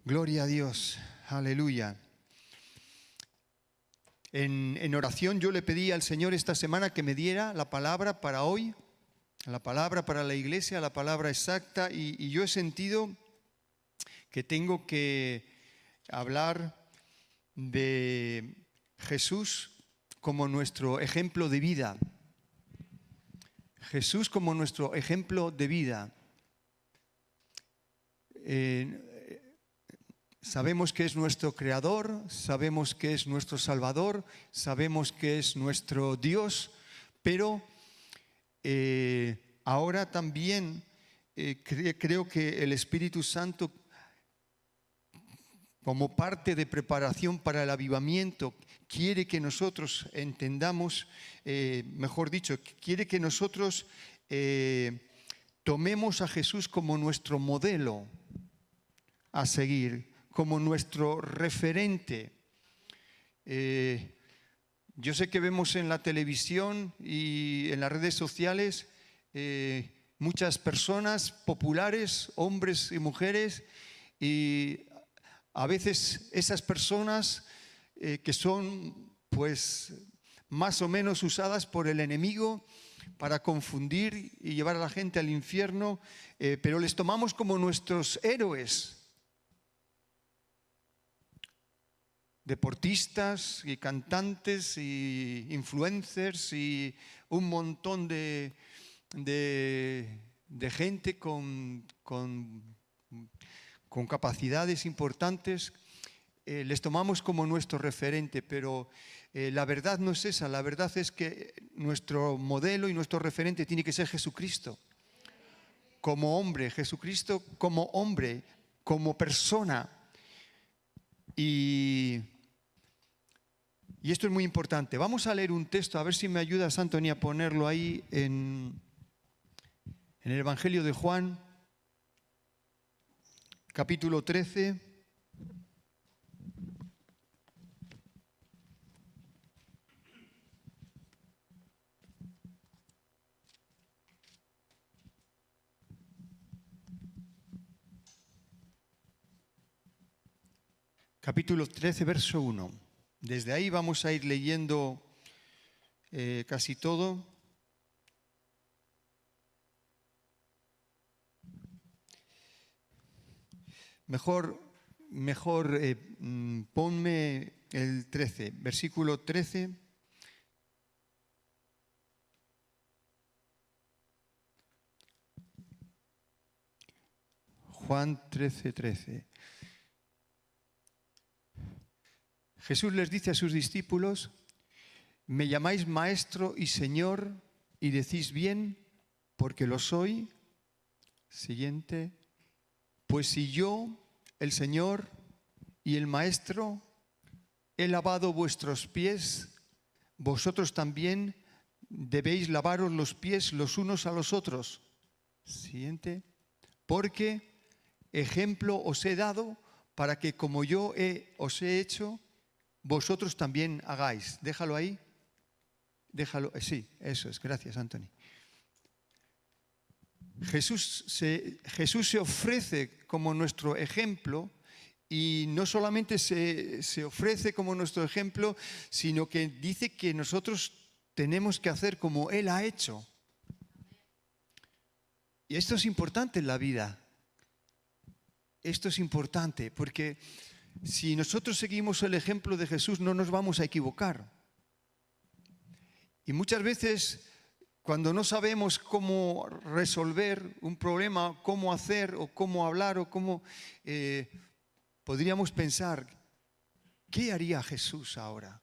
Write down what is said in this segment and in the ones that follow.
Gloria a Dios, aleluya. En oración yo le pedí al Señor esta semana que me diera la palabra para hoy, la palabra para la iglesia, la palabra exacta, y yo he sentido que tengo que hablar de Jesús como nuestro ejemplo de vida. Jesús como nuestro ejemplo de vida. Sabemos que es nuestro Creador, sabemos que es nuestro Salvador, sabemos que es nuestro Dios, pero ahora también creo que el Espíritu Santo, como parte de preparación para el avivamiento, quiere que nosotros entendamos, mejor dicho, quiere que nosotros tomemos a Jesús como nuestro modelo a seguir, como nuestro referente. Yo sé que vemos en la televisión y en las redes sociales muchas personas populares, hombres y mujeres, y a veces esas personas que son pues más o menos usadas por el enemigo para confundir y llevar a la gente al infierno, pero les tomamos como nuestros héroes. Deportistas y cantantes y influencers y un montón de gente con capacidades importantes, les tomamos como nuestro referente, pero la verdad no es esa. La verdad es que nuestro modelo y nuestro referente tiene que ser Jesucristo como hombre, Jesucristo como hombre, como persona. Y esto es muy importante. Vamos a leer un texto, a ver si me ayudas, Anthony, a ponerlo ahí en el Evangelio de Juan, capítulo 13. Capítulo 13, verso 1. Desde ahí vamos a ir leyendo casi todo. Mejor ponme el 13, versículo 13. Juan 13, 13. Jesús les dice a sus discípulos: me llamáis Maestro y Señor, y decís bien, porque lo soy. Siguiente. Pues si yo, el Señor y el Maestro, he lavado vuestros pies, vosotros también debéis lavaros los pies los unos a los otros. Siguiente. Porque ejemplo os he dado para que como yo os he hecho, vosotros también hagáis. Déjalo ahí. Déjalo. Sí, eso es. Gracias, Anthony. Jesús se ofrece como nuestro ejemplo, y no solamente se ofrece como nuestro ejemplo, sino que dice que nosotros tenemos que hacer como Él ha hecho. Y esto es importante en la vida. Esto es importante porque si nosotros seguimos el ejemplo de Jesús no nos vamos a equivocar. Y muchas veces, cuando no sabemos cómo resolver un problema, cómo hacer o cómo hablar o cómo, podríamos pensar, ¿qué haría Jesús ahora?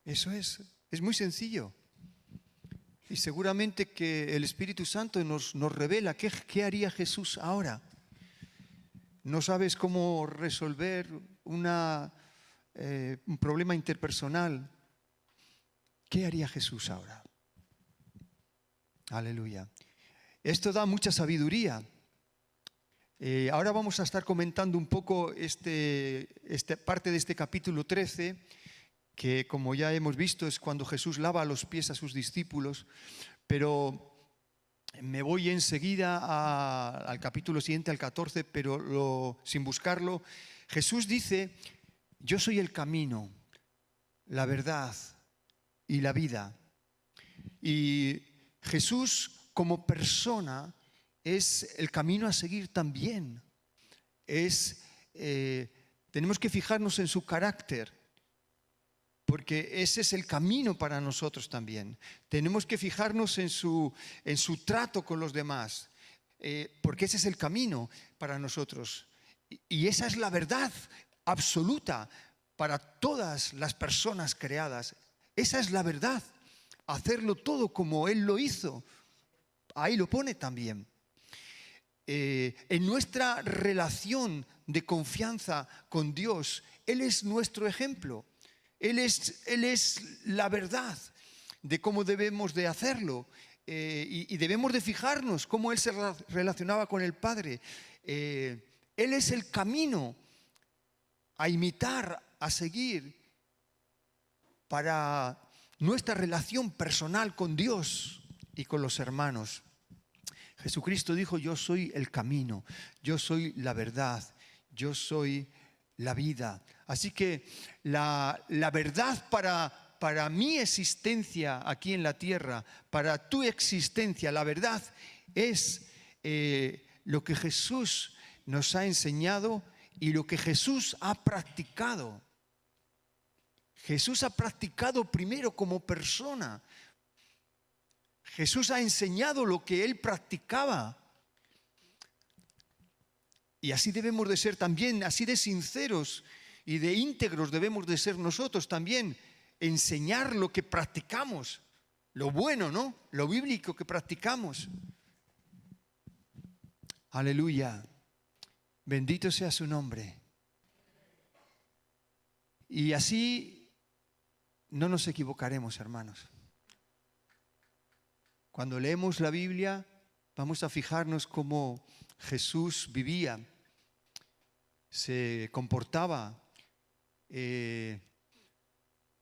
Eso es muy sencillo. Y seguramente que el Espíritu Santo nos revela qué haría Jesús ahora. No sabes cómo resolver un problema interpersonal. ¿Qué haría Jesús ahora? Aleluya. Esto da mucha sabiduría. Ahora vamos a estar comentando un poco esta parte de este capítulo 13, que como ya hemos visto es cuando Jesús lava los pies a sus discípulos. Pero Me voy enseguida al capítulo siguiente, al 14, pero sin buscarlo. Jesús dice: yo soy el camino, la verdad y la vida. Y Jesús como persona es el camino a seguir también. Tenemos que fijarnos en su carácter, porque ese es el camino para nosotros también. Tenemos que fijarnos en su trato con los demás, porque ese es el camino para nosotros. Y esa es la verdad absoluta para todas las personas creadas. Esa es la verdad. Hacerlo todo como Él lo hizo. Ahí lo pone también. En nuestra relación de confianza con Dios, Él es nuestro ejemplo. Él es la verdad de cómo debemos de hacerlo, y debemos de fijarnos cómo Él se relacionaba con el Padre. Él es el camino a imitar, a seguir para nuestra relación personal con Dios y con los hermanos. Jesucristo dijo: yo soy el camino, yo soy la verdad, yo soy la vida. Así que la verdad para mi existencia aquí en la tierra, para tu existencia, la verdad es lo que Jesús nos ha enseñado y lo que Jesús ha practicado. Jesús ha practicado primero como persona. Jesús ha enseñado lo que Él practicaba. Y así debemos de ser también, así de sinceros y de íntegros debemos de ser nosotros también. Enseñar lo que practicamos, lo bueno, ¿no? Lo bíblico que practicamos. Aleluya. Bendito sea su nombre. Y así no nos equivocaremos, hermanos. Cuando leemos la Biblia, vamos a fijarnos cómo Jesús vivía, se comportaba.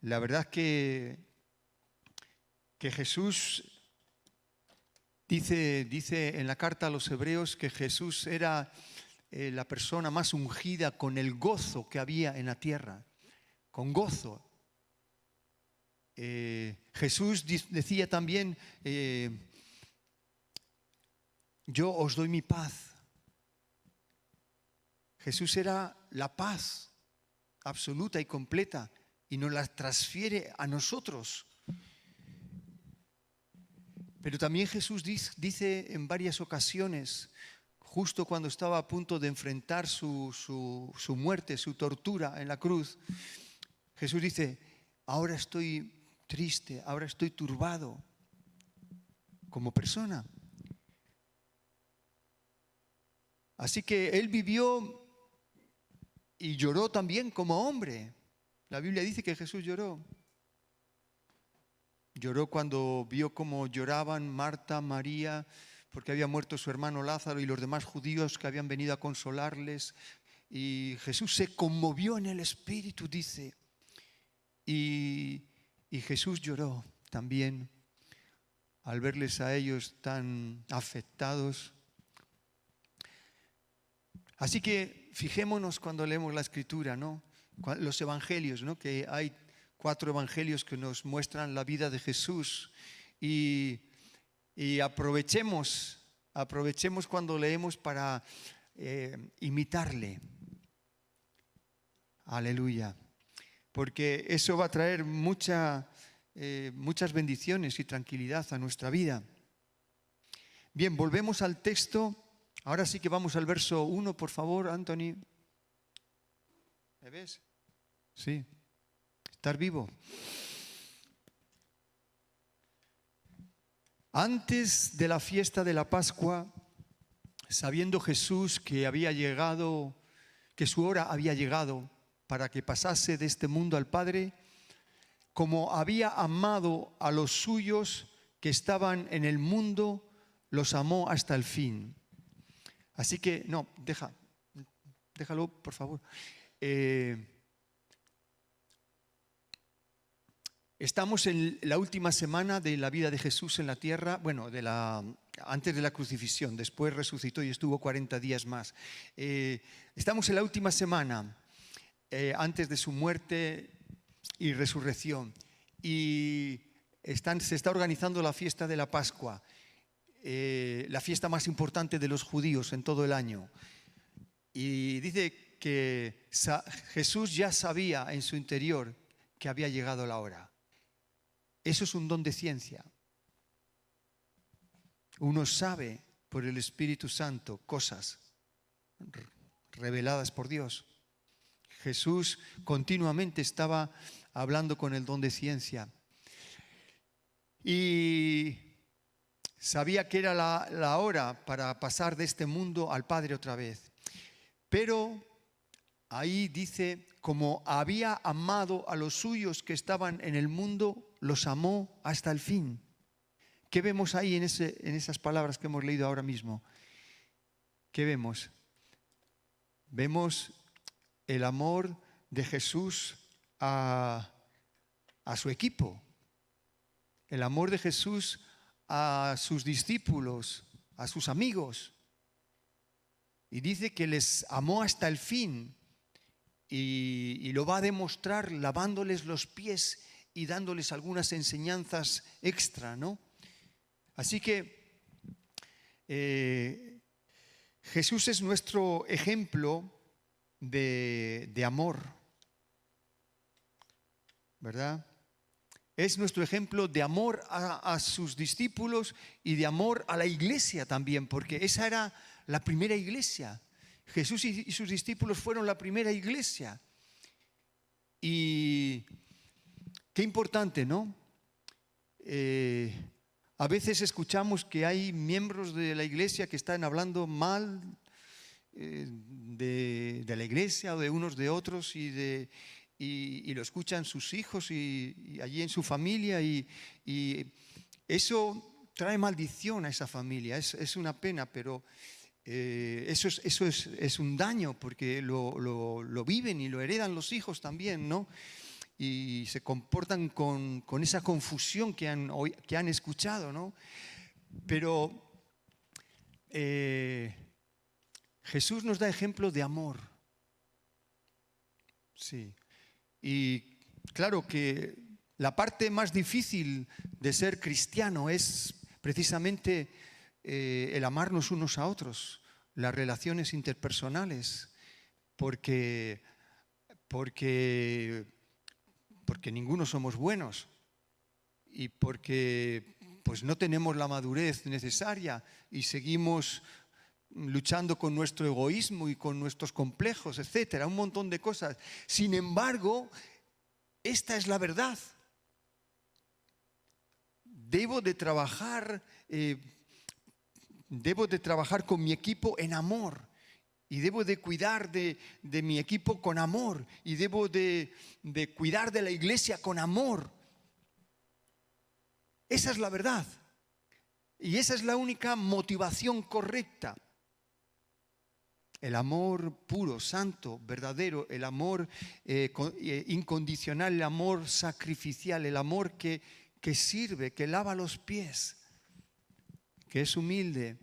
La verdad que Jesús dice en la carta a los Hebreos que Jesús era la persona más ungida con el gozo que había en la tierra, con gozo. Jesús decía también: yo os doy mi paz. Jesús era la paz absoluta y completa y nos la transfiere a nosotros. Pero también Jesús dice en varias ocasiones, justo cuando estaba a punto de enfrentar su muerte, su tortura en la cruz, Jesús dice: ahora estoy triste, ahora estoy turbado como persona. Así que Él vivió y lloró también como hombre. La Biblia dice que Jesús lloró. Lloró cuando vio cómo lloraban Marta, María, porque había muerto su hermano Lázaro y los demás judíos que habían venido a consolarles. Y Jesús se conmovió en el espíritu, dice. Y Jesús lloró también al verles a ellos tan afectados. Así que fijémonos cuando leemos la Escritura, ¿no? Los evangelios, ¿no? Que hay 4 evangelios que nos muestran la vida de Jesús, y aprovechemos cuando leemos para imitarle. Aleluya. Porque eso va a traer muchas bendiciones y tranquilidad a nuestra vida. Bien, volvemos al texto. Ahora sí que vamos al verso 1, por favor, Anthony. ¿Me ves? Sí. Estar vivo. Antes de la fiesta de la Pascua, sabiendo Jesús que había llegado, que su hora había llegado para que pasase de este mundo al Padre, como había amado a los suyos que estaban en el mundo, los amó hasta el fin. Así que, no, déjalo, por favor. Estamos en la última semana de la vida de Jesús en la tierra, bueno, de la antes de la crucifixión, después resucitó y estuvo 40 días más. Estamos en la última semana, antes de su muerte y resurrección, y se está organizando la fiesta de la Pascua, la fiesta más importante de los judíos en todo el año. Y dice que Jesús ya sabía en su interior que había llegado la hora. Eso es un don de ciencia. Uno sabe por el Espíritu Santo cosas reveladas por Dios. Jesús continuamente estaba hablando con el don de ciencia. Y sabía que era la hora para pasar de este mundo al Padre otra vez. Pero ahí dice, como había amado a los suyos que estaban en el mundo, los amó hasta el fin. ¿Qué vemos ahí en esas palabras que hemos leído ahora mismo? ¿Qué vemos? Vemos el amor de Jesús a su equipo, el amor de Jesús a sus discípulos, a sus amigos. Y dice que les amó hasta el fin y lo va a demostrar lavándoles los pies y dándoles algunas enseñanzas extra, ¿no? Así que Jesús es nuestro ejemplo de amor, ¿verdad? Es nuestro ejemplo de amor a sus discípulos y de amor a la iglesia también, porque esa era la primera iglesia. Jesús y sus discípulos fueron la primera iglesia. Y qué importante, ¿no? A veces escuchamos que hay miembros de la iglesia que están hablando mal de la iglesia o de unos de otros y lo escuchan sus hijos y allí en su familia y eso trae maldición a esa familia. Es una pena, pero eso es un daño porque lo viven y lo heredan los hijos también, ¿no? Y se comportan con esa confusión que han escuchado, ¿no? Pero Jesús nos da ejemplo de amor. Sí. Y claro que la parte más difícil de ser cristiano es precisamente el amarnos unos a otros, las relaciones interpersonales, porque ninguno somos buenos y porque pues no tenemos la madurez necesaria y seguimos luchando con nuestro egoísmo y con nuestros complejos, etcétera, un montón de cosas. Sin embargo, esta es la verdad. Debo de trabajar con mi equipo en amor. Y debo de cuidar de mi equipo con amor. Y debo de cuidar de la iglesia con amor. Esa es la verdad. Y esa es la única motivación correcta. El amor puro, santo, verdadero, el amor incondicional, el amor sacrificial, el amor que sirve, que lava los pies, que es humilde.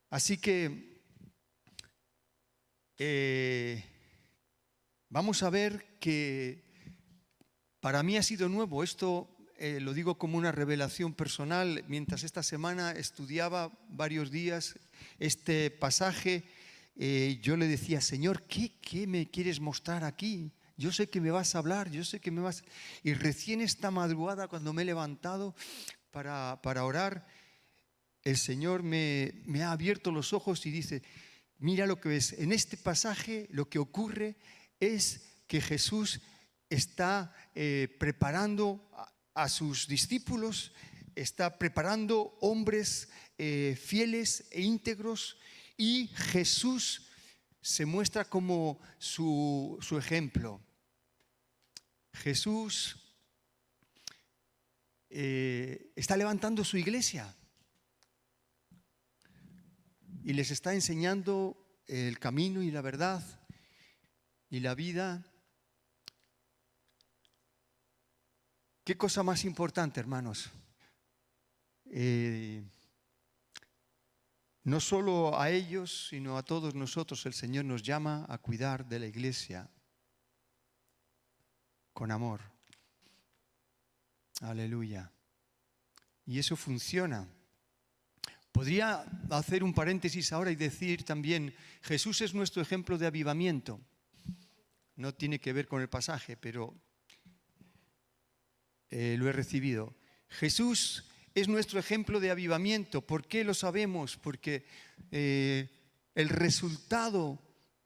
Así que vamos a ver que para mí ha sido nuevo. Esto lo digo como una revelación personal. Mientras esta semana estudiaba varios días este pasaje, yo le decía, Señor, ¿qué me quieres mostrar aquí? Yo sé que me vas a hablar, yo sé que me vas... Y recién esta madrugada, cuando me he levantado para orar, el Señor me ha abierto los ojos y dice, mira lo que ves. En este pasaje lo que ocurre es que Jesús está preparando a sus discípulos, está preparando hombres fieles e íntegros, y Jesús se muestra como su ejemplo. Jesús está levantando su iglesia y les está enseñando el camino y la verdad y la vida. ¿Qué cosa más importante, hermanos? No solo a ellos, sino a todos nosotros el Señor nos llama a cuidar de la iglesia con amor. Aleluya. Y eso funciona. Podría hacer un paréntesis ahora y decir también, Jesús es nuestro ejemplo de avivamiento. No tiene que ver con el pasaje, pero lo he recibido. Jesús es nuestro ejemplo de avivamiento. ¿Por qué lo sabemos? Porque el resultado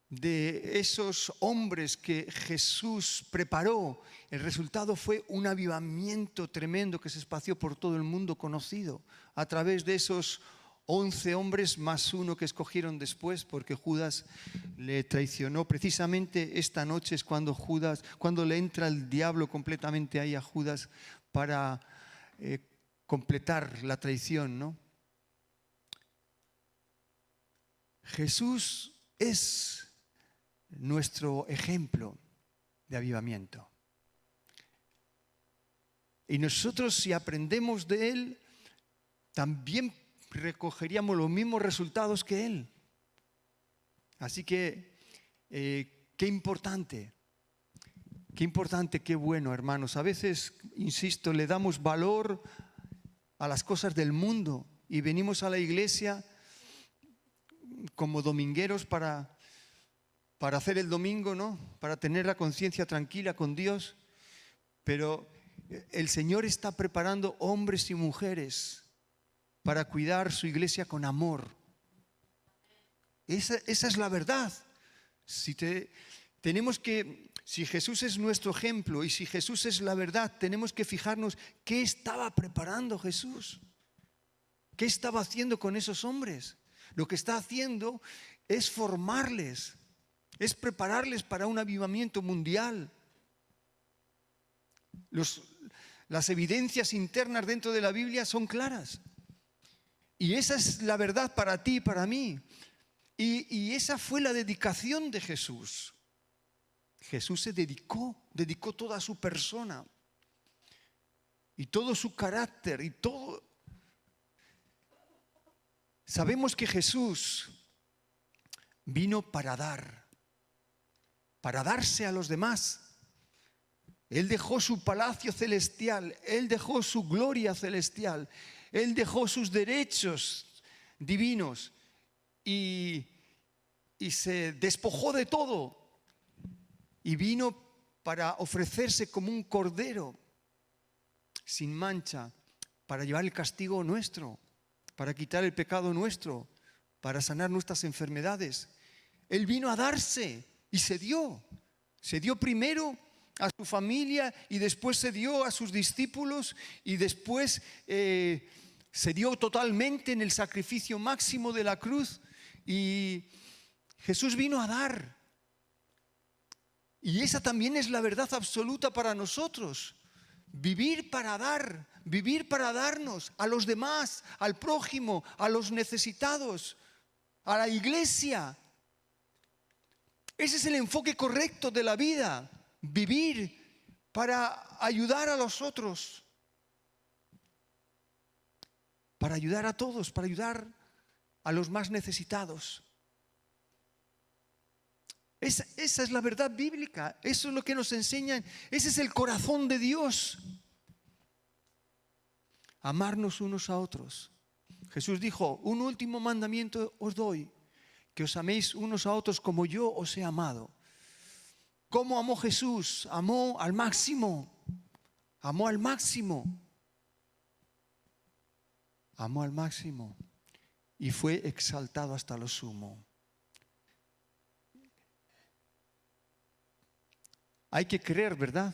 de esos hombres que Jesús preparó, el resultado fue un avivamiento tremendo que se esparció por todo el mundo conocido a través de esos 11 hombres más uno que escogieron después, porque Judas le traicionó. Precisamente esta noche es cuando le entra el diablo completamente ahí a Judas para completar la traición, ¿no? Jesús es nuestro ejemplo de avivamiento. Y nosotros, si aprendemos de Él, también recogeríamos los mismos resultados que Él. Así que, qué importante, qué bueno, hermanos. A veces, insisto, le damos valor a las cosas del mundo y venimos a la iglesia como domingueros para hacer el domingo, ¿no? Para tener la conciencia tranquila con Dios. Pero el Señor está preparando hombres y mujeres para cuidar su iglesia con amor. Esa es la verdad. Si Jesús es nuestro ejemplo y si Jesús es la verdad, tenemos que fijarnos qué estaba preparando Jesús. ¿Qué estaba haciendo con esos hombres? Lo que está haciendo es formarles, es prepararles para un avivamiento mundial. Las evidencias internas dentro de la Biblia son claras. Y esa es la verdad para ti y para mí. Y esa fue la dedicación de Jesús. Jesús se dedicó toda su persona y todo su carácter y todo. Sabemos que Jesús vino para darse a los demás. Él dejó su palacio celestial, Él dejó su gloria celestial, Él dejó sus derechos divinos y se despojó de todo y vino para ofrecerse como un cordero sin mancha, para llevar el castigo nuestro, para quitar el pecado nuestro, para sanar nuestras enfermedades. Él vino a darse y se dio primero a su familia y después se dio a sus discípulos y después se dio totalmente en el sacrificio máximo de la cruz. Y Jesús vino a dar. Y esa también es la verdad absoluta para nosotros. Vivir para dar, vivir para darnos a los demás, al prójimo, a los necesitados, a la iglesia. Ese es el enfoque correcto de la vida. Vivir para ayudar a los otros, para ayudar a todos, para ayudar a los más necesitados. Esa es la verdad bíblica, eso es lo que nos enseñan, ese es el corazón de Dios. Amarnos unos a otros. Jesús dijo, un último mandamiento os doy, que os améis unos a otros como yo os he amado. ¿Cómo amó Jesús? Amó al máximo. Amó al máximo. Amó al máximo. Y fue exaltado hasta lo sumo. Hay que creer, ¿verdad?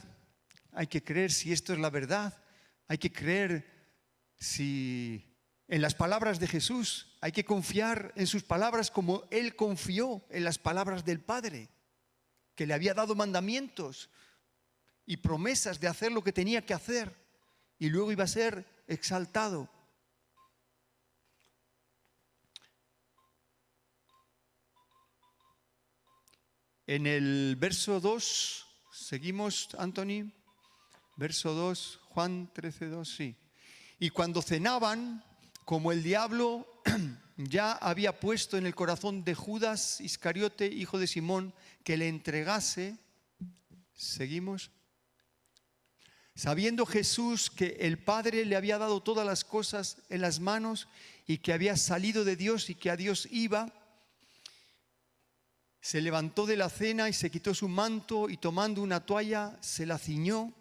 Hay que creer si esto es la verdad. Hay que creer en las palabras de Jesús. Hay que confiar en sus palabras como Él confió en las palabras del Padre, que le había dado mandamientos y promesas de hacer lo que tenía que hacer y luego iba a ser exaltado. En el verso 2, seguimos, Anthony, verso 2, Juan 13:2, sí. Y cuando cenaban, como el diablo ya había puesto en el corazón de Judas Iscariote, hijo de Simón, que le entregase, seguimos, sabiendo Jesús que el Padre le había dado todas las cosas en las manos y que había salido de Dios y que a Dios iba, se levantó de la cena y se quitó su manto y tomando una toalla se la ciñó.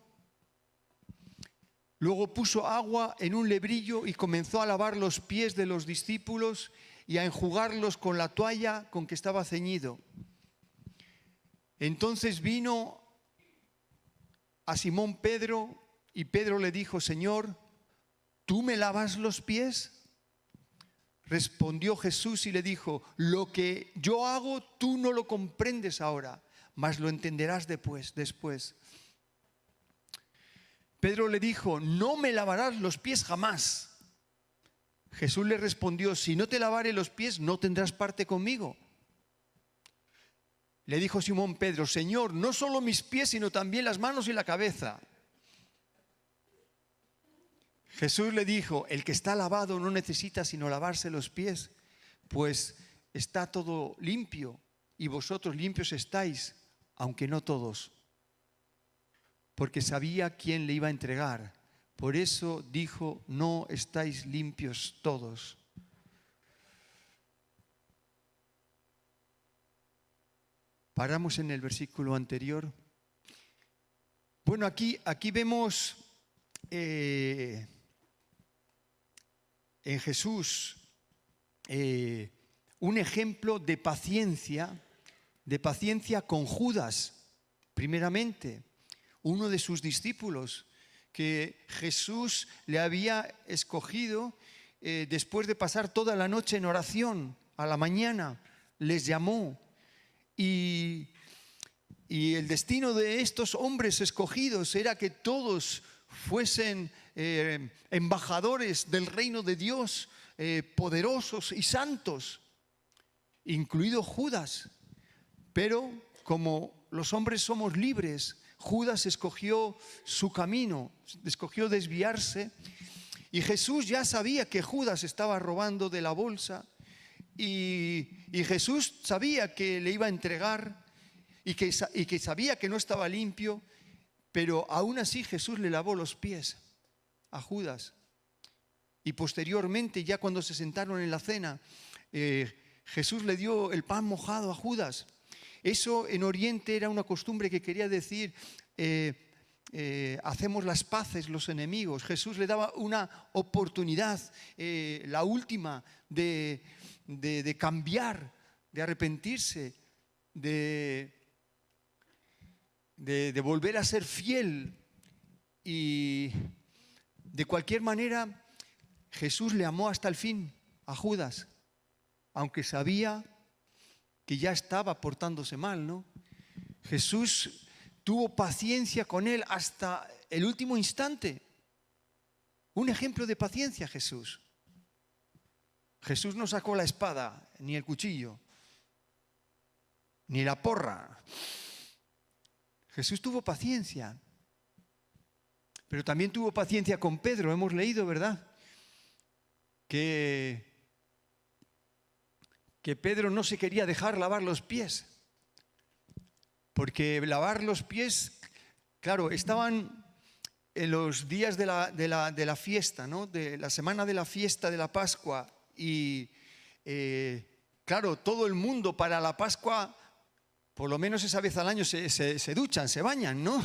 Luego puso agua en un lebrillo y comenzó a lavar los pies de los discípulos y a enjugarlos con la toalla con que estaba ceñido. Entonces vino a Simón Pedro y Pedro le dijo: Señor, ¿tú me lavas los pies? Respondió Jesús y le dijo: lo que yo hago tú no lo comprendes ahora, mas lo entenderás después. Pedro le dijo: no me lavarás los pies jamás. Jesús le respondió: si no te lavare los pies, no tendrás parte conmigo. Le dijo Simón Pedro: Señor, no solo mis pies, sino también las manos y la cabeza. Jesús le dijo: el que está lavado no necesita sino lavarse los pies, pues está todo limpio, y vosotros limpios estáis, aunque no todos. Porque sabía quién le iba a entregar. Por eso dijo: no estáis limpios todos. Paramos en el versículo anterior. Bueno, aquí vemos en Jesús un ejemplo de paciencia con Judas, primeramente, uno de sus discípulos, que Jesús le había escogido después de pasar toda la noche en oración. A la mañana les llamó y el destino de estos hombres escogidos era que todos fuesen embajadores del reino de Dios, poderosos y santos, incluido Judas. Pero como los hombres somos libres, Judas escogió su camino, escogió desviarse, y Jesús ya sabía que Judas estaba robando de la bolsa, y Jesús sabía que le iba a entregar y que sabía que no estaba limpio, pero aún así Jesús le lavó los pies a Judas. Y posteriormente, ya cuando se sentaron en la cena, Jesús le dio el pan mojado a Judas. Eso en Oriente era una costumbre que quería decir: hacemos las paces los enemigos. Jesús le daba una oportunidad, la última, de cambiar, de arrepentirse, de volver a ser fiel. Y de cualquier manera, Jesús le amó hasta el fin a Judas, aunque sabía que ya estaba portándose mal, ¿no? Jesús tuvo paciencia con él hasta el último instante. Un ejemplo de paciencia, Jesús. Jesús no sacó la espada, ni el cuchillo, ni la porra. Jesús tuvo paciencia. Pero también tuvo paciencia con Pedro. Hemos leído, ¿verdad?, que Pedro no se quería dejar lavar los pies. Porque lavar los pies, claro, estaban en los días de la fiesta, ¿no?, de la semana de la fiesta de la Pascua. Y claro, todo el mundo para la Pascua, por lo menos esa vez al año, se duchan, se bañan, ¿no?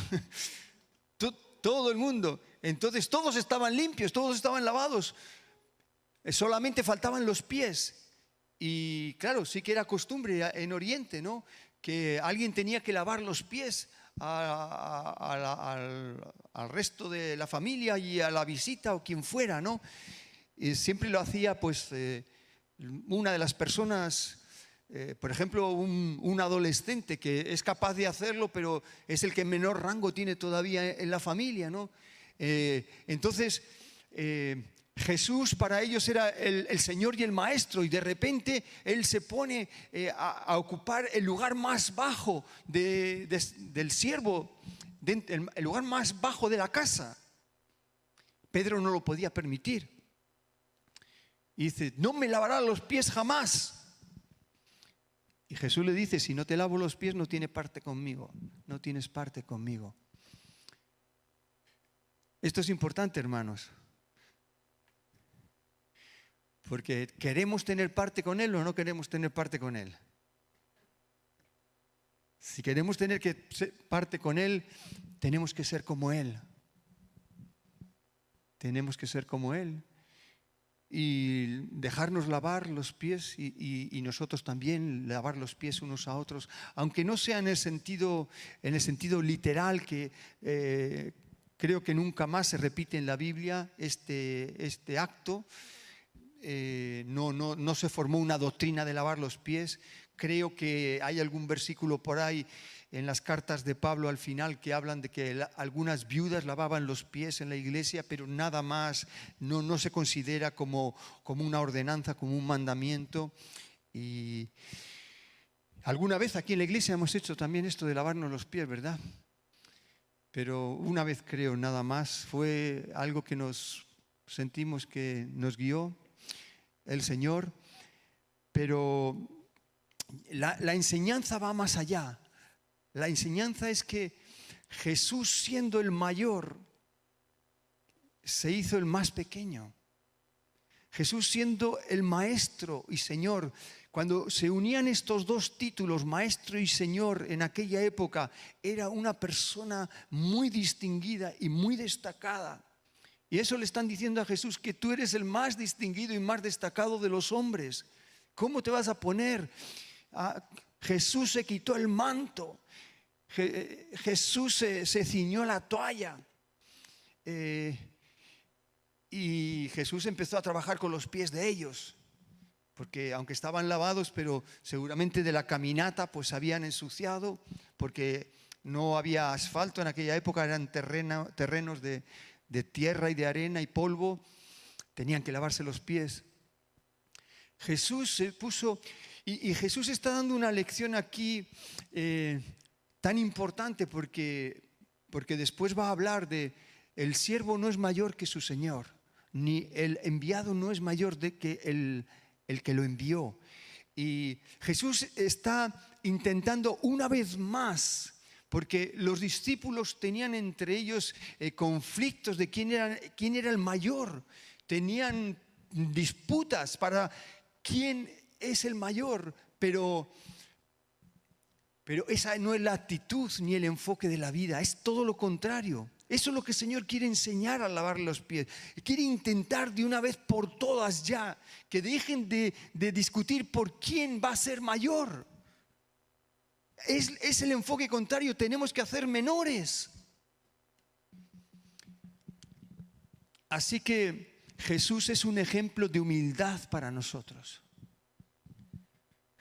Todo el mundo. Entonces todos estaban limpios, todos estaban lavados. Solamente faltaban los pies. Y claro, sí que era costumbre en Oriente, ¿no?, que alguien tenía que lavar los pies al resto de la familia y a la visita o quien fuera, ¿no? Y siempre lo hacía pues una de las personas, por ejemplo, un adolescente que es capaz de hacerlo, pero es el que menor rango tiene todavía en la familia, ¿no? Entonces, Jesús para ellos era el Señor y el Maestro, y de repente Él se pone a ocupar el lugar más bajo del siervo, el lugar más bajo de la casa. Pedro no lo podía permitir. Y dice, no me lavarás los pies jamás. Y Jesús le dice, si no te lavo los pies no tienes parte conmigo, no tienes parte conmigo. Esto es importante, hermanos, porque ¿queremos tener parte con Él o no queremos tener parte con Él? Si queremos tener parte con Él, tenemos que ser como Él. Tenemos que ser como Él y dejarnos lavar los pies y nosotros también lavar los pies unos a otros, aunque no sea en el sentido literal, que creo que nunca más se repite en la Biblia este acto. No se formó una doctrina de lavar los pies. Creo que hay algún versículo por ahí en las cartas de Pablo al final que hablan de que algunas viudas lavaban los pies en la iglesia, pero nada más, no se considera como una ordenanza, como un mandamiento. Y alguna vez aquí en la iglesia hemos hecho también esto de lavarnos los pies, ¿verdad? Pero una vez creo, nada más. Fue algo que nos sentimos que nos guió el Señor, pero la enseñanza va más allá. La enseñanza es que Jesús, siendo el mayor, se hizo el más pequeño. Jesús, siendo el Maestro y Señor, cuando se unían estos dos títulos, Maestro y Señor, en aquella época, era una persona muy distinguida y muy destacada. Y eso le están diciendo a Jesús, que tú eres el más distinguido y más destacado de los hombres. ¿Cómo te vas a poner? Jesús se quitó el manto. Jesús se ciñó la toalla. Y Jesús empezó a trabajar con los pies de ellos. Porque aunque estaban lavados, pero seguramente de la caminata pues habían ensuciado. Porque no había asfalto en aquella época, eran terrenos de tierra y de arena y polvo. Tenían que lavarse los pies. Jesús se puso, y Jesús está dando una lección aquí tan importante, porque después va a hablar de el siervo no es mayor que su Señor, ni el enviado no es mayor que el que lo envió. Y Jesús está intentando una vez más, porque los discípulos tenían entre ellos conflictos de quién era el mayor. Tenían disputas para quién es el mayor, pero esa no es la actitud ni el enfoque de la vida, es todo lo contrario. Eso es lo que el Señor quiere enseñar al lavar los pies. Quiere intentar de una vez por todas ya que dejen de discutir por quién va a ser mayor. Es el enfoque contrario, tenemos que hacer menores. Así que Jesús es un ejemplo de humildad para nosotros.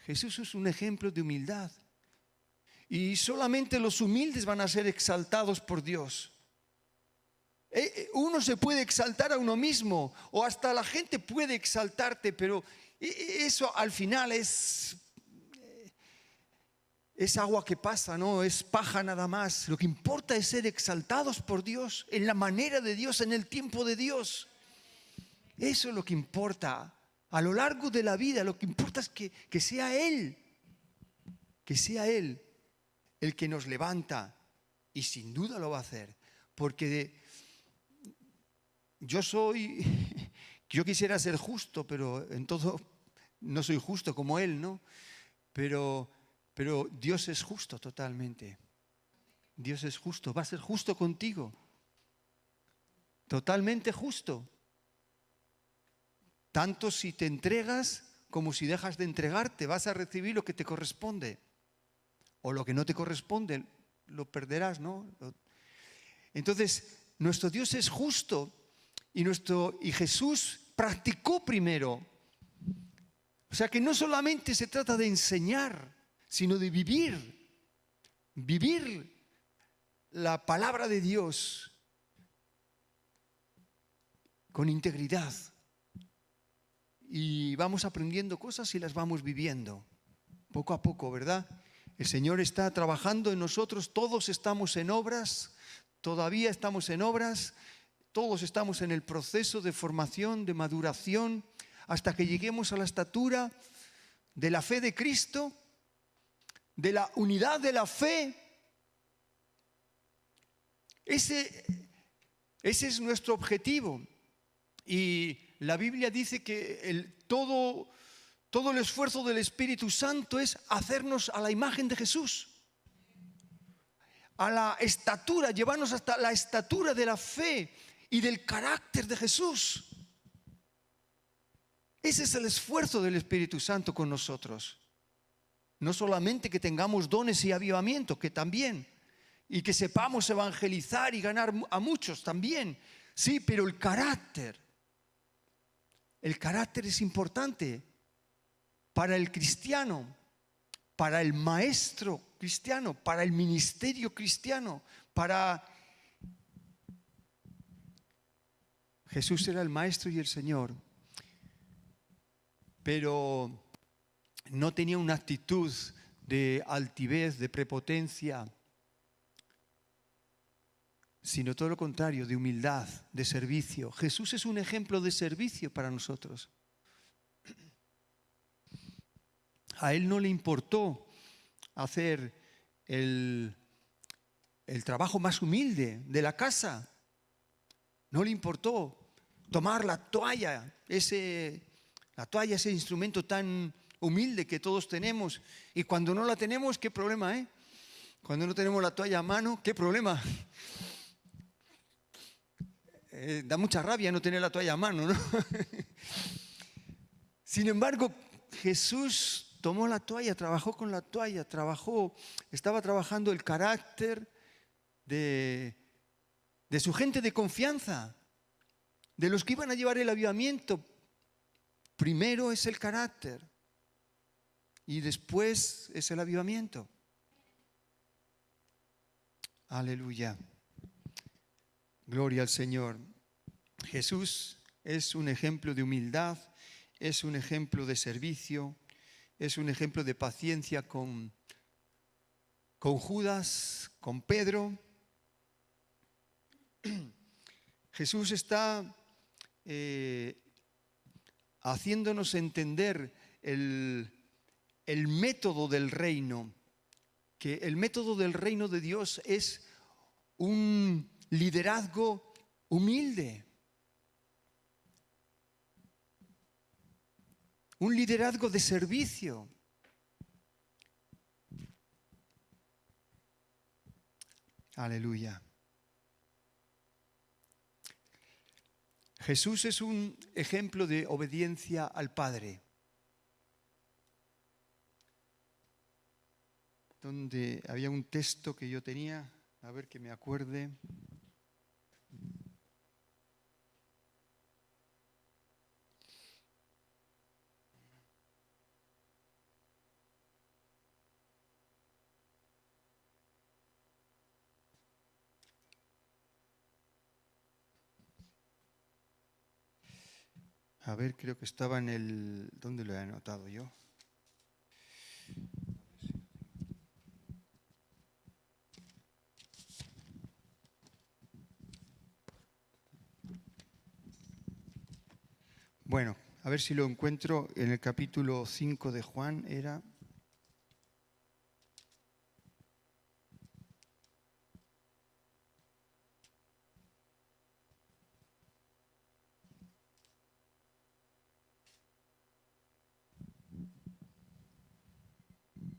Jesús es un ejemplo de humildad. Y solamente los humildes van a ser exaltados por Dios. Uno se puede exaltar a uno mismo, o hasta la gente puede exaltarte, pero eso al final es agua que pasa, no es paja nada más. Lo que importa es ser exaltados por Dios, en la manera de Dios, en el tiempo de Dios. Eso es lo que importa. A lo largo de la vida, lo que importa es que sea Él el que nos levanta, y sin duda lo va a hacer, porque yo quisiera ser justo, pero en todo no soy justo como Él, ¿no? Pero Dios es justo totalmente. Dios es justo, va a ser justo contigo. Totalmente justo. Tanto si te entregas como si dejas de entregarte, vas a recibir lo que te corresponde. O lo que no te corresponde, lo perderás, ¿no? Entonces, nuestro Dios es justo y Jesús practicó primero. O sea que no solamente se trata de enseñar, sino de vivir la palabra de Dios con integridad. Y vamos aprendiendo cosas y las vamos viviendo, poco a poco, ¿verdad? El Señor está trabajando en nosotros, todos estamos en obras, todavía estamos en obras, todos estamos en el proceso de formación, de maduración. hasta que lleguemos a la estatura de la fe de Cristo, de la unidad de la fe. Ese es nuestro objetivo. Y la Biblia dice que todo el esfuerzo del Espíritu Santo es hacernos a la imagen de Jesús, a la estatura, llevarnos hasta la estatura de la fe y del carácter de Jesús. Ese es el esfuerzo del Espíritu Santo con nosotros. No solamente que tengamos dones y avivamiento, que también, y que sepamos evangelizar y ganar a muchos también. Sí, pero el carácter es importante para el cristiano, para el maestro cristiano, para el ministerio cristiano, para... Jesús era el maestro y el Señor, pero no tenía una actitud de altivez, de prepotencia, sino todo lo contrario, de humildad, de servicio. Jesús es un ejemplo de servicio para nosotros. A Él no le importó hacer el trabajo más humilde de la casa. No le importó tomar la toalla, ese instrumento tan humilde que todos tenemos. Y cuando no la tenemos, ¿qué problema, eh? Cuando no tenemos la toalla a mano, ¿qué problema? Da mucha rabia no tener la toalla a mano, ¿no? Sin embargo, Jesús tomó la toalla, trabajó con la toalla, estaba trabajando el carácter de su gente de confianza, de los que iban a llevar el avivamiento. Primero es el carácter y después es el avivamiento. Aleluya. Gloria al Señor. Jesús es un ejemplo de humildad, es un ejemplo de servicio, es un ejemplo de paciencia con Judas, con Pedro. Jesús está haciéndonos entender el método del reino, que el método del reino de Dios es un liderazgo humilde, un liderazgo de servicio. Aleluya. Jesús es un ejemplo de obediencia al Padre. Donde había un texto que yo tenía, a ver que me acuerde. A ver, creo que estaba en ¿dónde lo he anotado yo? Bueno, a ver si lo encuentro en el capítulo 5 de Juan, era...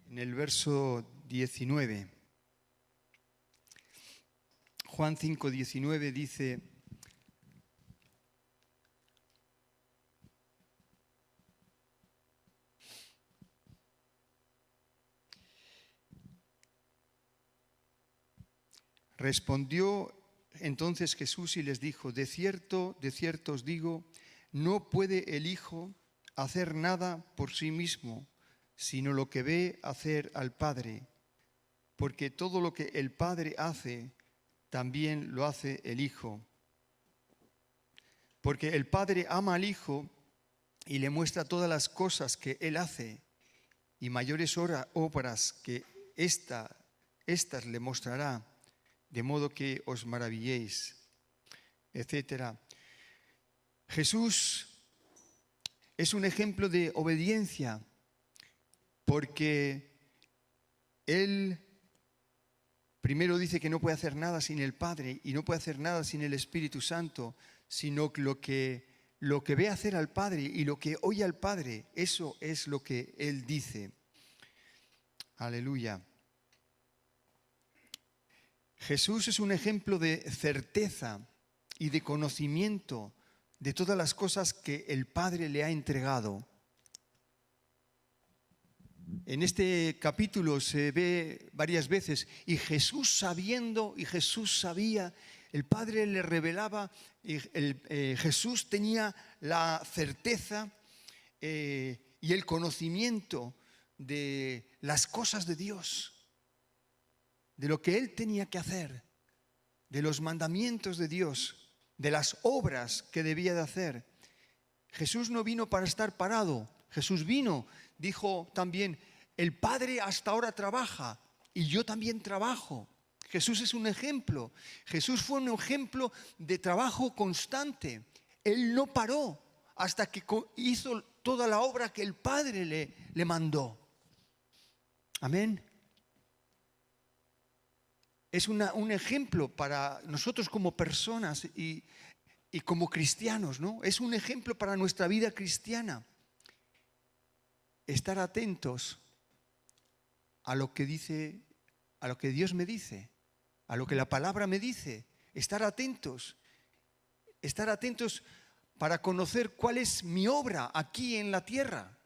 En el verso 19. Juan 5, 19 dice: respondió entonces Jesús y les dijo: de cierto os digo, no puede el Hijo hacer nada por sí mismo, sino lo que ve hacer al Padre, porque todo lo que el Padre hace, también lo hace el Hijo. Porque el Padre ama al Hijo y le muestra todas las cosas que Él hace, y mayores obras que estas le mostrará, de modo que os maravilléis, etc. Jesús es un ejemplo de obediencia, porque Él primero dice que no puede hacer nada sin el Padre y no puede hacer nada sin el Espíritu Santo, sino que lo que ve hacer al Padre y lo que oye al Padre, eso es lo que Él dice. Aleluya. Jesús es un ejemplo de certeza y de conocimiento de todas las cosas que el Padre le ha entregado. En este capítulo se ve varias veces, y Jesús sabiendo, y Jesús sabía, el Padre le revelaba, Jesús tenía la certeza y el conocimiento de las cosas de Dios, de lo que Él tenía que hacer, de los mandamientos de Dios, de las obras que debía de hacer. Jesús no vino para estar parado. Jesús vino, dijo también, el Padre hasta ahora trabaja y yo también trabajo. Jesús es un ejemplo. Jesús fue un ejemplo de trabajo constante. Él no paró hasta que hizo toda la obra que el Padre le mandó. Amén. Es un ejemplo para nosotros como personas y como cristianos, ¿no? Es un ejemplo para nuestra vida cristiana. Estar atentos a lo que dice, a lo que Dios me dice, a lo que la palabra me dice. Estar atentos para conocer cuál es mi obra aquí en la tierra.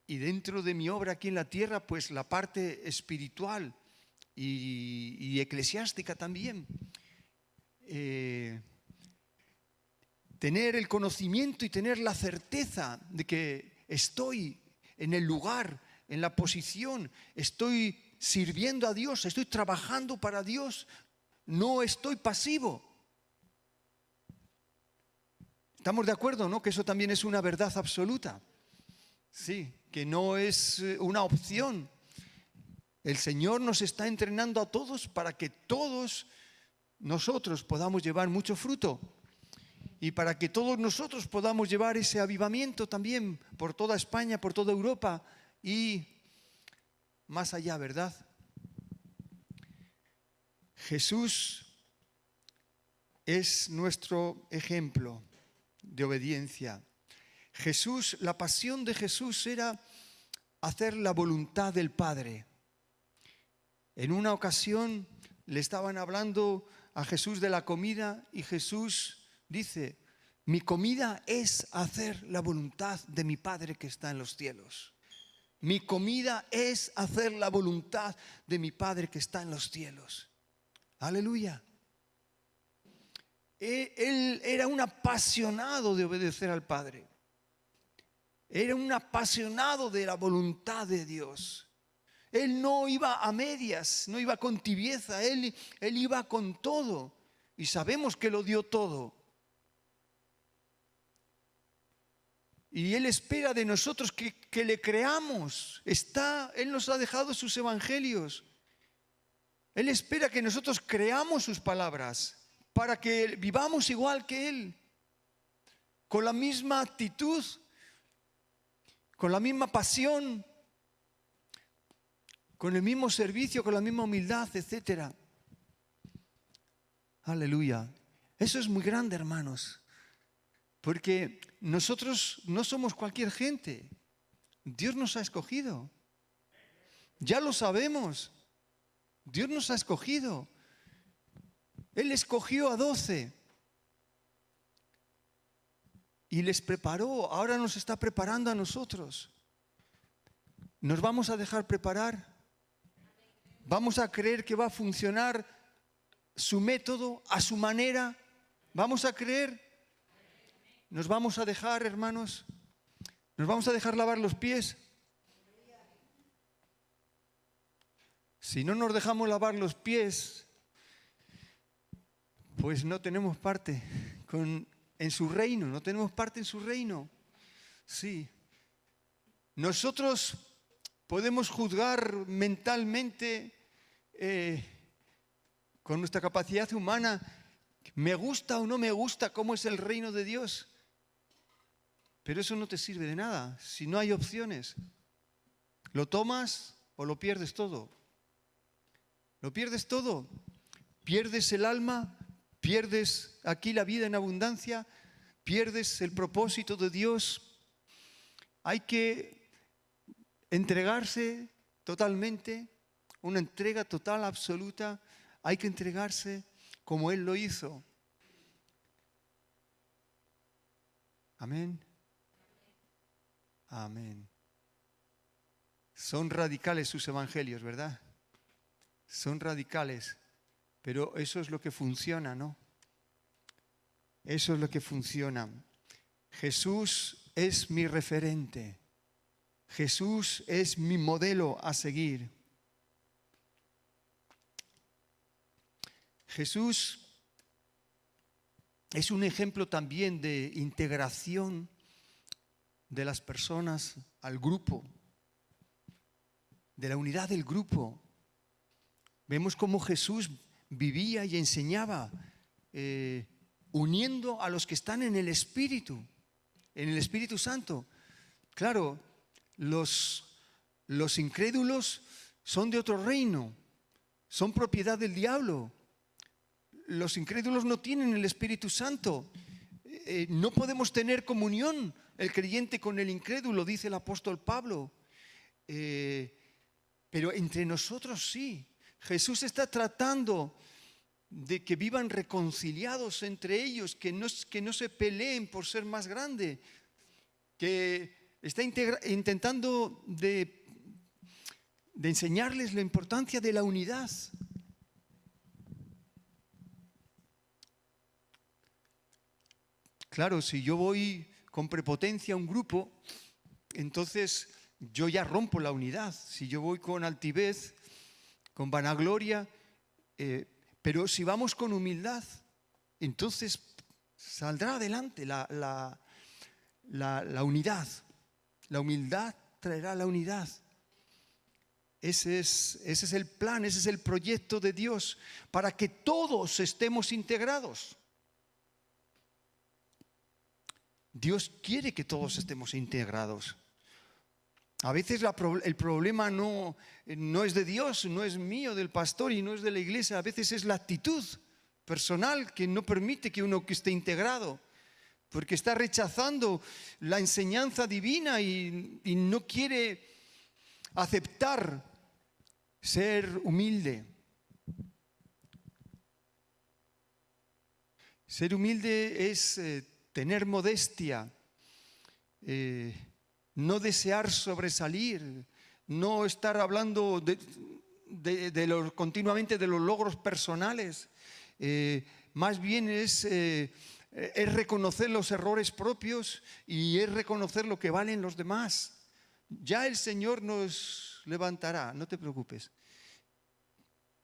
Y dentro de mi obra aquí en la tierra, pues la parte espiritual y eclesiástica también. Tener el conocimiento y tener la certeza de que estoy en el lugar, en la posición, estoy sirviendo a Dios, estoy trabajando para Dios, no estoy pasivo. ¿Estamos de acuerdo, no? Que eso también es una verdad absoluta. Sí, que no es una opción. El Señor nos está entrenando a todos para que todos nosotros podamos llevar mucho fruto y para que todos nosotros podamos llevar ese avivamiento también por toda España, por toda Europa y más allá, ¿verdad? Jesús es nuestro ejemplo de obediencia. Jesús, la pasión de Jesús era hacer la voluntad del Padre. En una ocasión le estaban hablando a Jesús de la comida y Jesús dice, mi comida es hacer la voluntad de mi Padre que está en los cielos. Mi comida es hacer la voluntad de mi Padre que está en los cielos. Aleluya. Él era un apasionado de obedecer al Padre. Era un apasionado de la voluntad de Dios. Él no iba a medias, no iba con tibieza, él iba con todo. Y sabemos que lo dio todo. Y Él espera de nosotros que le creamos. Él nos ha dejado sus evangelios. Él espera que nosotros creamos sus palabras para que vivamos igual que Él. Con la misma actitud, con la misma pasión, con el mismo servicio, con la misma humildad, etc. Aleluya. Eso es muy grande, hermanos. Porque nosotros no somos cualquier gente. Dios nos ha escogido. Ya lo sabemos. Dios nos ha escogido. Él escogió a 12. Y les preparó. Ahora nos está preparando a nosotros. ¿Nos vamos a dejar preparar? ¿Vamos a creer que va a funcionar su método, a su manera? ¿Vamos a creer? ¿Nos vamos a dejar, hermanos? ¿Nos vamos a dejar lavar los pies? Si no nos dejamos lavar los pies, pues no tenemos parte en su reino, no tenemos parte en su reino. Sí. Nosotros podemos juzgar mentalmente con nuestra capacidad humana, me gusta o no me gusta cómo es el reino de Dios. Pero eso no te sirve de nada si no hay opciones. Lo tomas o lo pierdes todo. Lo pierdes todo. Pierdes el alma, pierdes aquí la vida en abundancia, pierdes el propósito de Dios. Hay que entregarse totalmente, una entrega total, absoluta. Hay que entregarse como Él lo hizo. Amén. Amén. Son radicales sus evangelios, ¿verdad? Son radicales, pero eso es lo que funciona, ¿no? Eso es lo que funciona. Jesús es mi referente. Jesús es mi modelo a seguir. Jesús es un ejemplo también de integración de las personas al grupo, de la unidad del grupo. Vemos cómo Jesús vivía y enseñaba uniendo a los que están en el Espíritu Santo. Claro, los incrédulos son de otro reino, son propiedad del diablo. Los incrédulos no tienen el Espíritu Santo. No podemos tener comunión el creyente con el incrédulo, dice el apóstol Pablo. Pero entre nosotros sí. Jesús está tratando de que vivan reconciliados entre ellos, que no se peleen por ser más grande, que está intentando de enseñarles la importancia de la unidad. Claro, si yo voy con prepotencia a un grupo, entonces yo ya rompo la unidad. Si yo voy con altivez, con vanagloria, pero si vamos con humildad, entonces saldrá adelante la unidad. La humildad traerá la unidad. Ese es el plan, ese es el proyecto de Dios, para que todos estemos integrados. Dios quiere que todos estemos integrados. A veces el problema no es de Dios, no es mío, del pastor y no es de la iglesia. A veces es la actitud personal que no permite que uno esté integrado, porque está rechazando la enseñanza divina y no quiere aceptar ser humilde. Ser humilde es tener modestia, no desear sobresalir, no estar hablando continuamente de los logros personales. Más bien es reconocer los errores propios y es reconocer lo que valen los demás. Ya el Señor nos levantará, no te preocupes,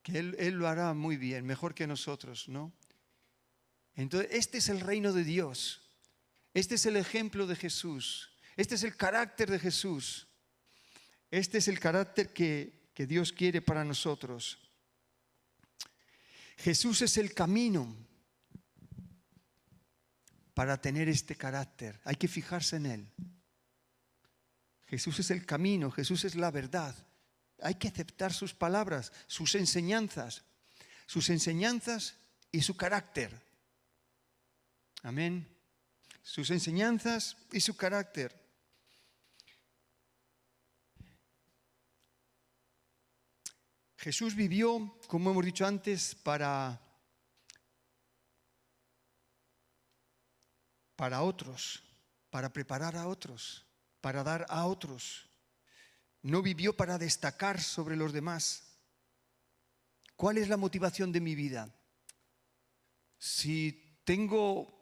que Él lo hará muy bien, mejor que nosotros, ¿no? Entonces, este es el reino de Dios. Este es el ejemplo de Jesús. Este es el carácter de Jesús. Este es el carácter que Dios quiere para nosotros. Jesús es el camino para tener este carácter. Hay que fijarse en Él. Jesús es el camino, Jesús es la verdad. Hay que aceptar sus palabras, sus enseñanzas y su carácter. Amén. Sus enseñanzas y su carácter. Jesús vivió, como hemos dicho antes, para otros, para preparar a otros, para dar a otros. No vivió para destacar sobre los demás. ¿Cuál es la motivación de mi vida? Si tengo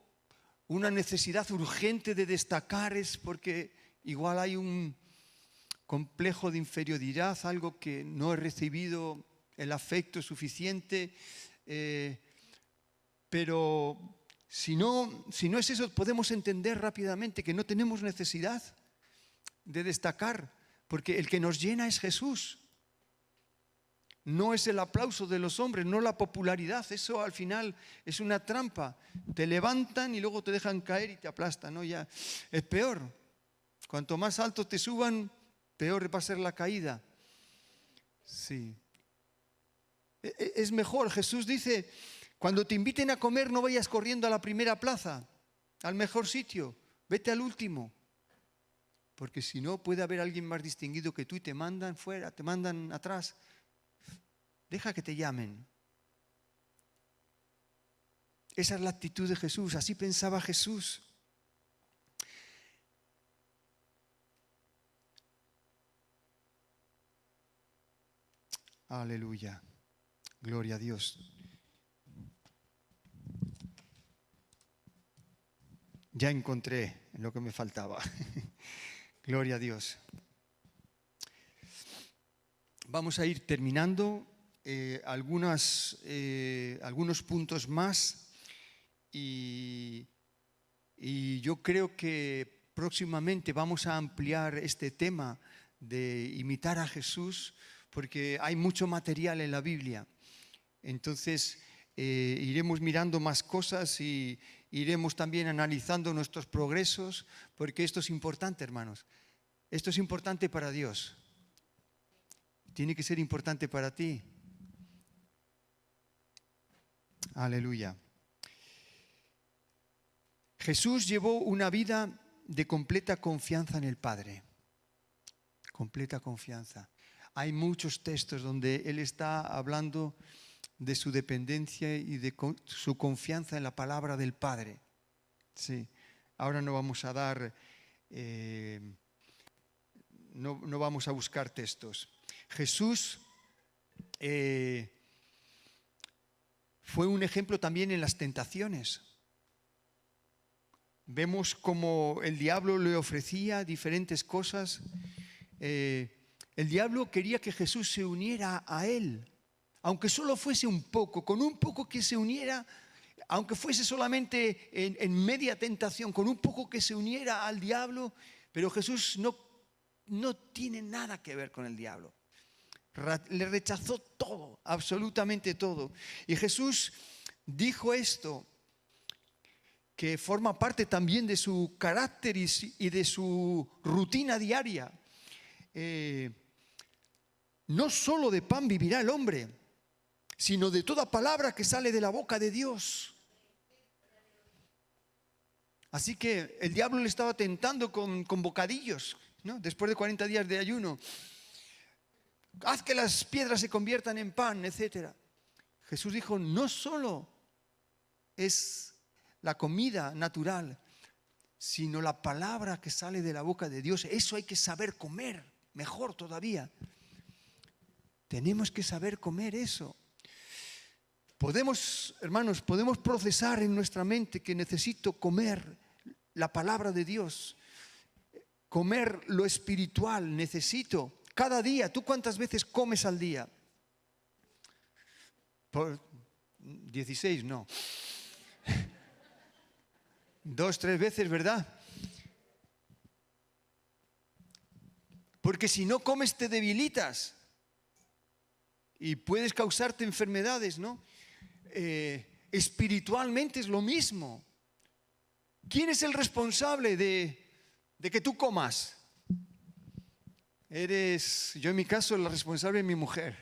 una necesidad urgente de destacar, es porque igual hay un complejo de inferioridad, algo que no he recibido el afecto suficiente, pero si no es eso, podemos entender rápidamente que no tenemos necesidad de destacar, porque el que nos llena es Jesús. no es el aplauso de los hombres, no la popularidad. Eso al final es una trampa. Te levantan y luego te dejan caer y te aplastan, ¿no? Ya es peor. Cuanto más alto te suban, peor va a ser la caída. Sí. Es mejor. Jesús dice, cuando te inviten a comer, no vayas corriendo a la primera plaza, al mejor sitio. Vete al último. Porque si no, puede haber alguien más distinguido que tú y te mandan fuera, te mandan atrás. Deja que te llamen. Esa es la actitud de Jesús. Así pensaba Jesús. Aleluya. Gloria a Dios. Ya encontré lo que me faltaba. Gloria a Dios. Vamos a ir terminando algunos puntos más y yo creo que próximamente vamos a ampliar este tema de imitar a Jesús, porque hay mucho material en la Biblia. Entonces iremos mirando más cosas y iremos también analizando nuestros progresos, porque esto es importante, hermanos. Esto es importante para Dios. Tiene que ser importante para ti. Aleluya. Jesús llevó una vida de completa confianza en el Padre. Completa confianza. Hay muchos textos donde Él está hablando de su dependencia y de su confianza en la palabra del Padre. Sí. Ahora no vamos a dar, no vamos a buscar textos. Jesús fue un ejemplo también en las tentaciones. Vemos cómo el diablo le ofrecía diferentes cosas. El diablo quería que Jesús se uniera a él, aunque solo fuese un poco, con un poco que se uniera, aunque fuese solamente en media tentación, con un poco que se uniera al diablo. Pero Jesús no tiene nada que ver con el diablo. Le rechazó todo, absolutamente todo. Y Jesús dijo esto, que forma parte también de su carácter y de su rutina diaria. No solo de pan vivirá el hombre, sino de toda palabra que sale de la boca de Dios. Así que el diablo le estaba tentando con bocadillos, ¿no? Después de 40 días de ayuno. Haz que las piedras se conviertan en pan, etc. Jesús dijo, no solo es la comida natural, sino la palabra que sale de la boca de Dios. Eso hay que saber comer, mejor todavía. Tenemos que saber comer eso. Hermanos, podemos procesar en nuestra mente que necesito comer la palabra de Dios, comer lo espiritual, necesito. Cada día, ¿tú cuántas veces comes al día? Por 16, no. 2, 3 veces, ¿verdad? Porque si no comes te debilitas y puedes causarte enfermedades, ¿no? Espiritualmente es lo mismo. ¿Quién es el responsable de que tú comas? Yo en mi caso, la responsable es mi mujer.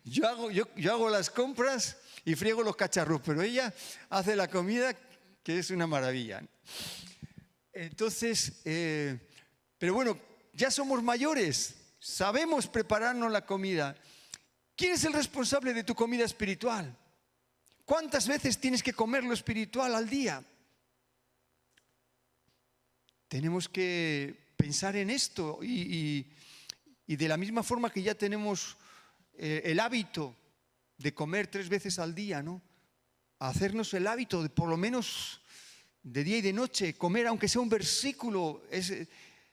Yo hago las compras y friego los cacharros, pero ella hace la comida, que es una maravilla. Entonces, pero bueno, ya somos mayores, sabemos prepararnos la comida. ¿Quién es el responsable de tu comida espiritual? ¿Cuántas veces tienes que comer lo espiritual al día? Tenemos que pensar en esto y de la misma forma que ya tenemos el hábito de comer 3 veces al día, ¿no? Hacernos el hábito de por lo menos de día y de noche comer, aunque sea un versículo.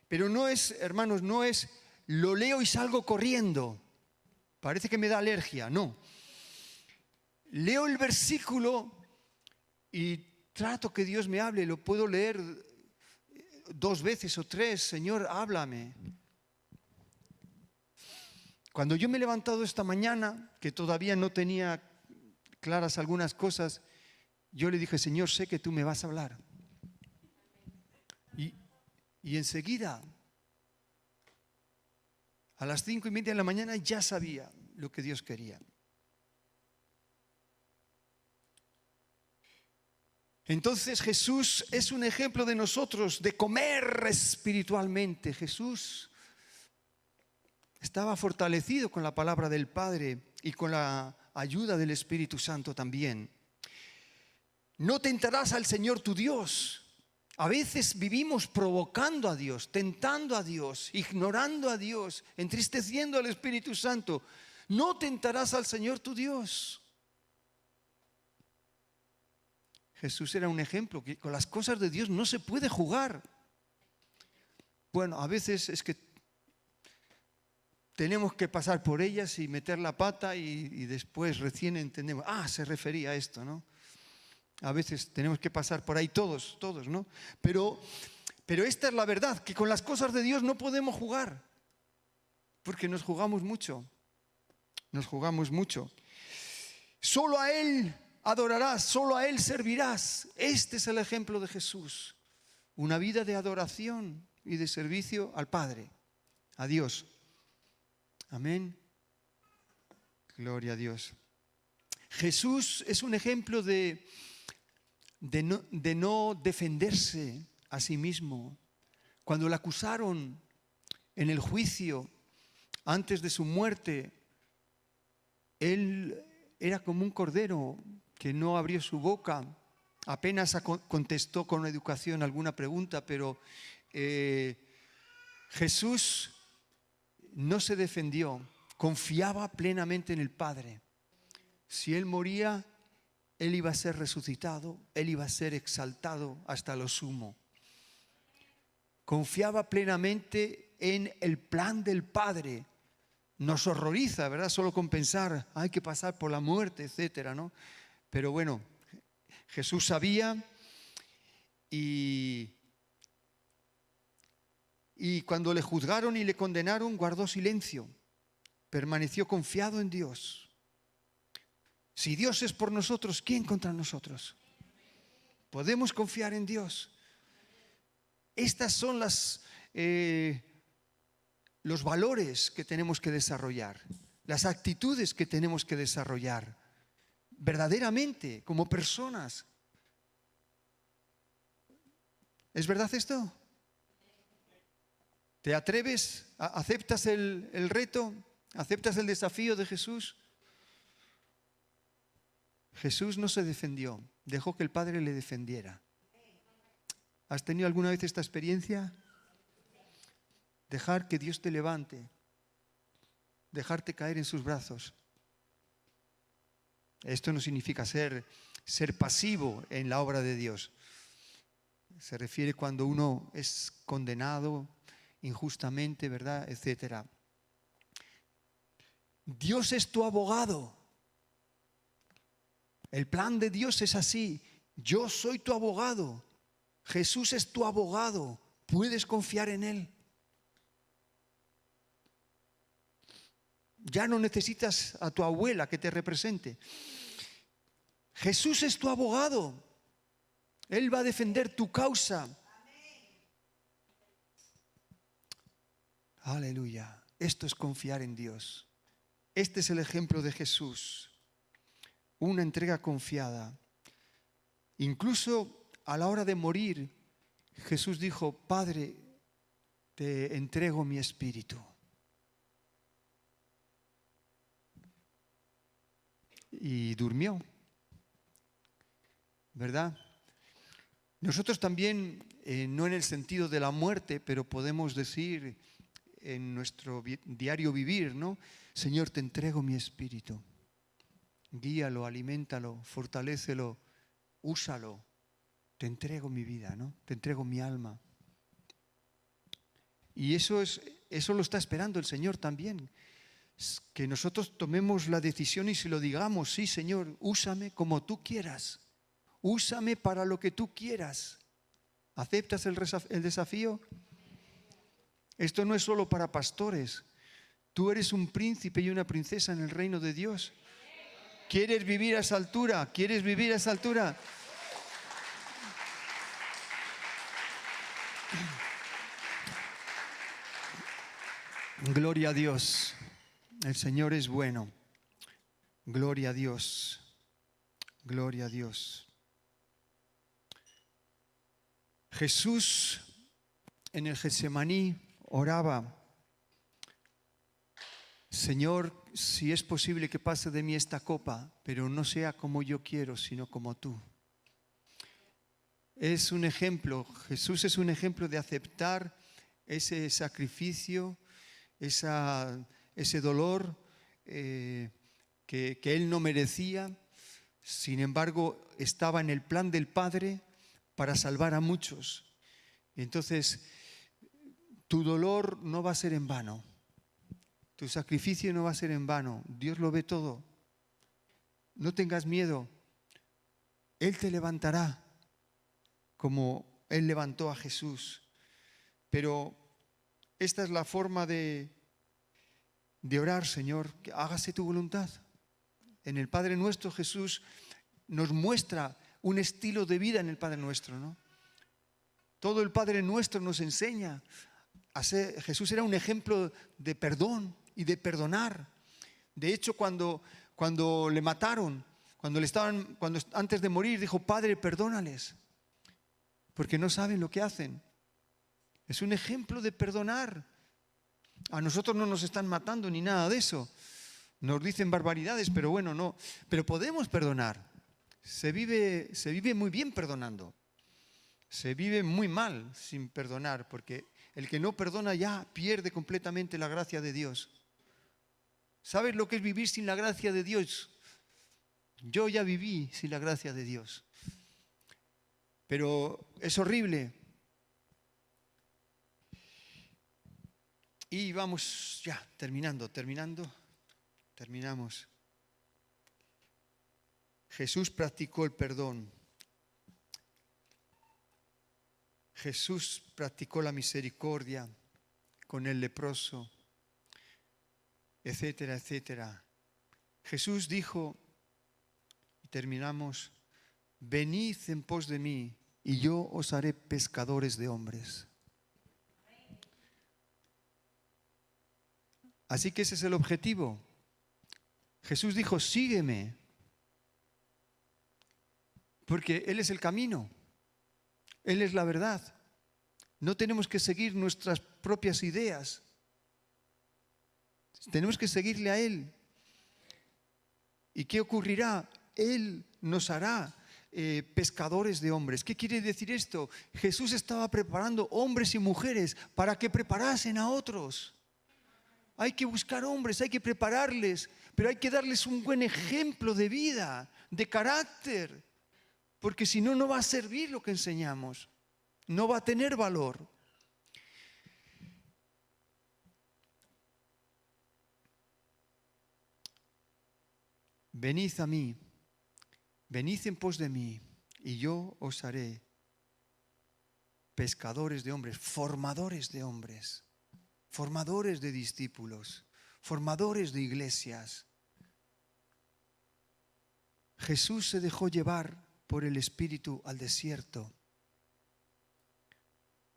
Pero no es, hermanos, no es lo leo y salgo corriendo. Parece que me da alergia, no. Leo el versículo y trato que Dios me hable. Lo puedo leer 2 veces o 3. Señor, háblame. Cuando yo me he levantado esta mañana, que todavía no tenía claras algunas cosas, yo le dije, Señor, sé que tú me vas a hablar. Y enseguida, a las 5:30 de la mañana, ya sabía lo que Dios quería. Entonces Jesús es un ejemplo de nosotros, de comer espiritualmente. Jesús estaba fortalecido con la palabra del Padre y con la ayuda del Espíritu Santo también. No tentarás al Señor tu Dios. A veces vivimos provocando a Dios, tentando a Dios, ignorando a Dios, entristeciendo al Espíritu Santo. No tentarás al Señor tu Dios. Jesús era un ejemplo, que con las cosas de Dios no se puede jugar. Bueno, a veces es que tenemos que pasar por ellas y meter la pata y después recién entendemos, se refería a esto, ¿no? A veces tenemos que pasar por ahí todos, ¿no? Pero esta es la verdad, que con las cosas de Dios no podemos jugar, porque nos jugamos mucho. Solo a Él adorarás, solo a Él servirás. Este es el ejemplo de Jesús. Una vida de adoración y de servicio al Padre, a Dios. Amén. Gloria a Dios. Jesús es un ejemplo de no defenderse a sí mismo. Cuando le acusaron en el juicio, antes de su muerte, Él era como un cordero que no abrió su boca. Apenas contestó con educación alguna pregunta, pero Jesús no se defendió, confiaba plenamente en el Padre. Si Él moría, Él iba a ser resucitado, Él iba a ser exaltado hasta lo sumo. Confiaba plenamente en el plan del Padre. Nos horroriza, ¿verdad? Solo con pensar, hay que pasar por la muerte, etcétera, ¿no? Pero bueno, Jesús sabía y cuando le juzgaron y le condenaron, guardó silencio. Permaneció confiado en Dios. Si Dios es por nosotros, ¿quién contra nosotros? Podemos confiar en Dios. Estas son los valores que tenemos que desarrollar, las actitudes que tenemos que desarrollar verdaderamente como personas. ¿Es verdad esto? ¿Te atreves? ¿Aceptas el reto? ¿Aceptas el desafío de Jesús? Jesús no se defendió, dejó que el Padre le defendiera. ¿Has tenido alguna vez esta experiencia? Dejar que Dios te levante, dejarte caer en sus brazos. Esto no significa ser pasivo en la obra de Dios. Se refiere cuando uno es condenado injustamente, ¿verdad? Etcétera. Dios es tu abogado. El plan de Dios es así. Yo soy tu abogado. Jesús es tu abogado. Puedes confiar en Él. Ya no necesitas a tu abuela que te represente. Jesús es tu abogado. Él va a defender tu causa. Aleluya. Esto es confiar en Dios. Este es el ejemplo de Jesús. Una entrega confiada. Incluso a la hora de morir, Jesús dijo, Padre, te entrego mi espíritu. Y durmió, ¿verdad? Nosotros también, no en el sentido de la muerte, pero podemos decir en nuestro diario vivir, ¿no? Señor, te entrego mi espíritu. Guíalo, aliméntalo, fortalécelo, úsalo. Te entrego mi vida, ¿no? Te entrego mi alma. Y eso lo está esperando el Señor también. Que nosotros tomemos la decisión y se lo digamos, sí, Señor, úsame como tú quieras. Úsame para lo que tú quieras. ¿Aceptas el desafío? Esto no es solo para pastores. Tú eres un príncipe y una princesa en el reino de Dios. ¿Quieres vivir a esa altura? ¿Quieres vivir a esa altura? Gloria a Dios. El Señor es bueno. Gloria a Dios. Gloria a Dios. Jesús en el Getsemaní oraba: Señor, si es posible que pase de mí esta copa, pero no sea como yo quiero, sino como tú. Es un ejemplo, Jesús es un ejemplo de aceptar ese sacrificio, ese dolor que Él no merecía. Sin embargo, estaba en el plan del Padre para salvar a muchos. Entonces, tu dolor no va a ser en vano. Tu sacrificio no va a ser en vano. Dios lo ve todo. No tengas miedo. Él te levantará como Él levantó a Jesús. Pero esta es la forma de orar: Señor, que hágase tu voluntad. En el Padre Nuestro Jesús nos muestra un estilo de vida en el Padre Nuestro, ¿no? Todo el Padre Nuestro nos enseña a ser. Jesús era un ejemplo de perdón y de perdonar. De hecho, cuando le mataron, cuando antes de morir, dijo: Padre, perdónales, porque no saben lo que hacen. Es un ejemplo de perdonar. A nosotros no nos están matando ni nada de eso. Nos dicen barbaridades, pero bueno, no. Pero podemos perdonar. Se vive muy bien perdonando. Se vive muy mal sin perdonar, porque el que no perdona ya pierde completamente la gracia de Dios. ¿Sabes lo que es vivir sin la gracia de Dios? Yo ya viví sin la gracia de Dios. Pero es horrible. Y vamos ya, terminamos. Jesús practicó el perdón. Jesús practicó la misericordia con el leproso, etcétera, etcétera. Jesús dijo, y terminamos: venid en pos de mí y yo os haré pescadores de hombres. Así que ese es el objetivo. Jesús dijo: sígueme, porque Él es el camino, Él es la verdad. No tenemos que seguir nuestras propias ideas, tenemos que seguirle a Él. ¿Y qué ocurrirá? Él nos hará pescadores de hombres. ¿Qué quiere decir esto? Jesús estaba preparando hombres y mujeres para que preparasen a otros. Hay que buscar hombres, hay que prepararles, pero hay que darles un buen ejemplo de vida, de carácter, porque si no, no va a servir lo que enseñamos, no va a tener valor. Venid a mí, venid en pos de mí, y yo os haré pescadores de hombres, formadores de discípulos, formadores de iglesias. Jesús se dejó llevar por el Espíritu al desierto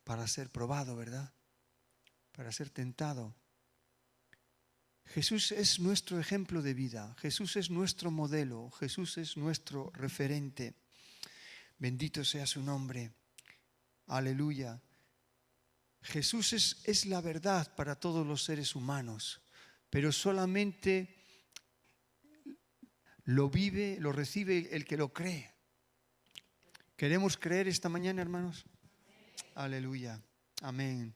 para ser probado, ¿verdad? Para ser tentado. Jesús es nuestro ejemplo de vida, Jesús es nuestro modelo, Jesús es nuestro referente. Bendito sea su nombre. Aleluya. Jesús es la verdad para todos los seres humanos, pero solamente lo vive, lo recibe el que lo cree. ¿Queremos creer esta mañana, hermanos? Aleluya. Amén.